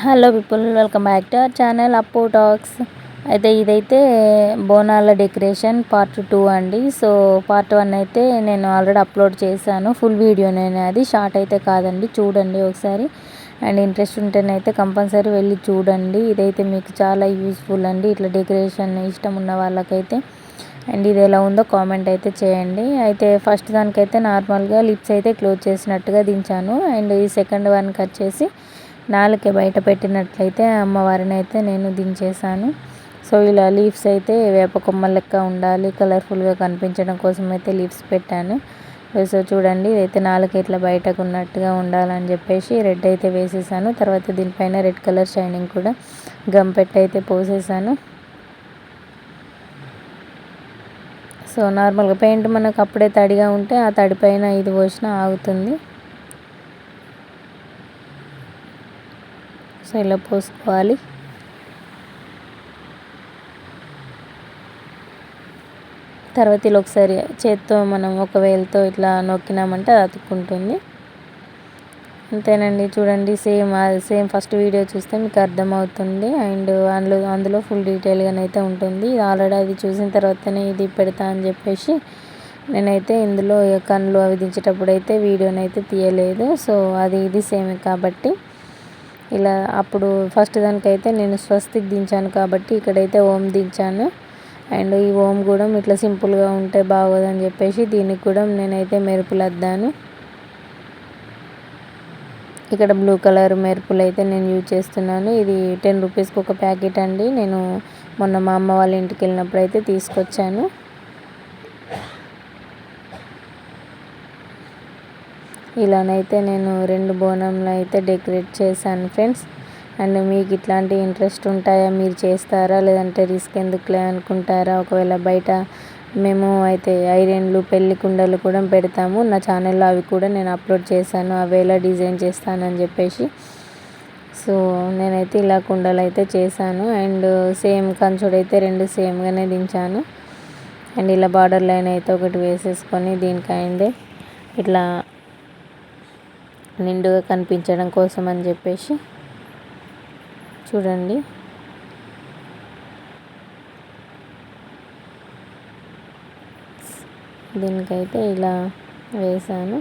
Hello people, welcome back to our channel అప్పు talks. అయితే ఇదైతే బోనాల డెకరేషన్ పార్ట్ 2 అండి. సో పార్ట్ 1 అయితే నేను ఆల్రెడీ అప్లోడ్ చేశాను. ఫుల్ వీడియో నేను, అది షార్ట్ అయితే కాదండి, చూడండి ఒకసారి. అండ్ ఇంట్రెస్ట్ ఉంటేనైతే కంపల్సరీ వెళ్ళి చూడండి. ఇదైతే మీకు చాలా యూస్ఫుల్ అండి, ఇట్లా డెకరేషన్ ఇష్టం ఉన్న వాళ్ళకైతే. అండ్ ఇది ఎలా ఉందో కామెంట్ అయితే చేయండి. అయితే ఫస్ట్ దానికైతే నార్మల్గా లిప్స్ అయితే క్లోజ్ చేసినట్టుగా దించాను. అండ్ ఈ సెకండ్ వన్కి వచ్చేసి నాలుకే బయట పెట్టినట్లయితే అమ్మవారిని అయితే నేను దించేసాను. సో ఇలా లీవ్స్ అయితే వేప కొమ్మల లెక్క ఉండాలి, కలర్ఫుల్గా కనిపించడం కోసం అయితే లీవ్స్ పెట్టాను. సో చూడండి, ఇదైతే నాలుక ఇట్లా బయటకు ఉన్నట్టుగా ఉండాలని చెప్పేసి రెడ్ అయితే వేసేసాను. తర్వాత దీనిపైన రెడ్ కలర్ షైనింగ్ కూడా గమ్ పెట్టి అయితే పోసేసాను. సో నార్మల్గా పెయింట్ మనకు అప్పుడే తడిగా ఉంటే ఆ తడి పైన ఇది పోసినా ఆగుతుంది. సో ఇలా పోసుకోవాలి. తర్వాత ఇలా ఒకసారి చేత్తో మనం ఒక వేలుతో ఇట్లా నొక్కినామంటే అది అతుక్కుంటుంది. అంతేనండి, చూడండి. సేమ్ ఫస్ట్ వీడియో చూస్తే మీకు అర్థమవుతుంది. అండ్ అందులో ఫుల్ డీటెయిల్గానైతే ఉంటుంది. ఇది ఆల్రెడీ అది చూసిన తర్వాతనే ఇది పెడతా అని చెప్పేసి నేనైతే ఇందులో కళ్ళు అవి దించేటప్పుడు అయితే వీడియోనైతే తీయలేదు. సో అది ఇది సేమ్ కాబట్టి ఇలా అప్పుడు ఫస్ట్ దానికైతే నేను స్వస్తిక్ దించాను కాబట్టి ఇక్కడైతే ఓం దించాను. అండ్ ఈ ఓం కూడా ఇట్లా సింపుల్గా ఉంటే బాగోదని చెప్పేసి దీనికి కూడా నేనైతే మెరుపులు అద్దాను. ఇక్కడ బ్లూ కలర్ మెరుపులు అయితే నేను యూజ్ చేస్తున్నాను. ఇది 10 రూపీస్కి ఒక ప్యాకెట్ అండి. నేను మొన్న మా అమ్మ వాళ్ళ ఇంటికి వెళ్ళినప్పుడు అయితే తీసుకొచ్చాను. ఇలానైతే నేను 2 బోనంలో అయితే డెకరేట్ చేశాను ఫ్రెండ్స్. అండ్ మీకు ఇట్లాంటి ఇంట్రెస్ట్ ఉంటాయా, మీరు చేస్తారా, లేదంటే రిస్క్ ఎందుకులే అనుకుంటారా? ఒకవేళ బయట మేము అయితే ఐరన్లు, పెళ్లి కుండలు కూడా పెడతాము. నా ఛానల్లో అవి కూడా నేను అప్లోడ్ చేశాను, అవి ఎలా డిజైన్ చేస్తానని చెప్పేసి. సో నేనైతే ఇలా కుండలు అయితే చేశాను. అండ్ సేమ్ కంచుడైతే 2 సేమ్గానే దించాను. అండ్ ఇలా బార్డర్ లైన్ అయితే ఒకటి వేసేసుకొని దీనికైందే ఇట్లా నిండుగా కనిపించడం కోసం అని చెప్పేసి చూడండి. దీనికైతే ఇలా వేసాను.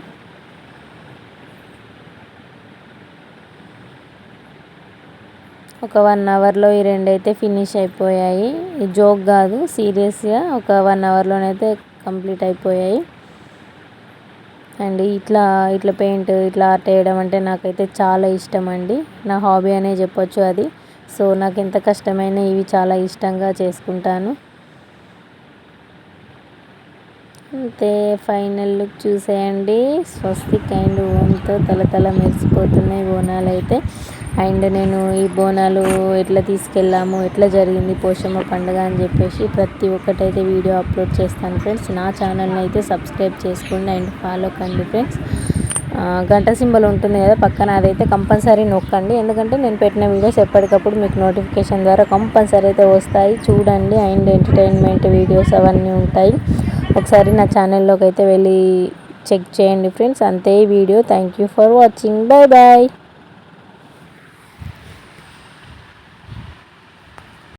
ఒక 1 అవర్లో ఈ 2 అయితే ఫినిష్ అయిపోయాయి. ఈ జోక్ కాదు, సీరియస్గా ఒక 1 అవర్లోనైతే కంప్లీట్ అయిపోయాయి. అండ్ ఇట్లా పెయింట్ ఇట్లా ఆర్ట్ వేయడం అంటే నాకైతే చాలా ఇష్టం అండి. నా హాబీ అనే చెప్పొచ్చు అది. సో నాకు ఎంత కష్టమైనా ఇవి చాలా ఇష్టంగా చేసుకుంటాను. అంతే, ఫైనల్ లుక్ చూసేయండి. స్వస్తిక్ అండ్ ఓంతో తల మెరిసిపోతున్నాయి బోనాలు అయితే. అండ్ నేను ఈ బోనాలు ఎట్లా తీసుకెళ్ళాము, ఎట్లా జరిగింది పోషమ్మ పండుగ అని చెప్పేసి ప్రతి ఒక్కటైతే వీడియో అప్లోడ్ చేస్తాను ఫ్రెండ్స్. నా ఛానల్ని అయితే సబ్స్క్రైబ్ చేసుకోండి అండ్ ఫాలో కండి ఫ్రెండ్స్. గంట సింబల్ ఉంటుంది కదా పక్కన, అదైతే కంపల్సరీ నొక్కండి. ఎందుకంటే నేను పెట్టిన వీడియోస్ ఎప్పటికప్పుడు మీకు నోటిఫికేషన్ ద్వారా కంపల్సరీ అయితే వస్తాయి. చూడండి. అండ్ ఎంటర్టైన్మెంట్ వీడియోస్ అవన్నీ ఉంటాయి. ఒకసారి నా ఛానల్లోకి అయితే వెళ్ళి చెక్ చేయండి ఫ్రెండ్స్. అంతే video. Thank you for watching. Bye bye.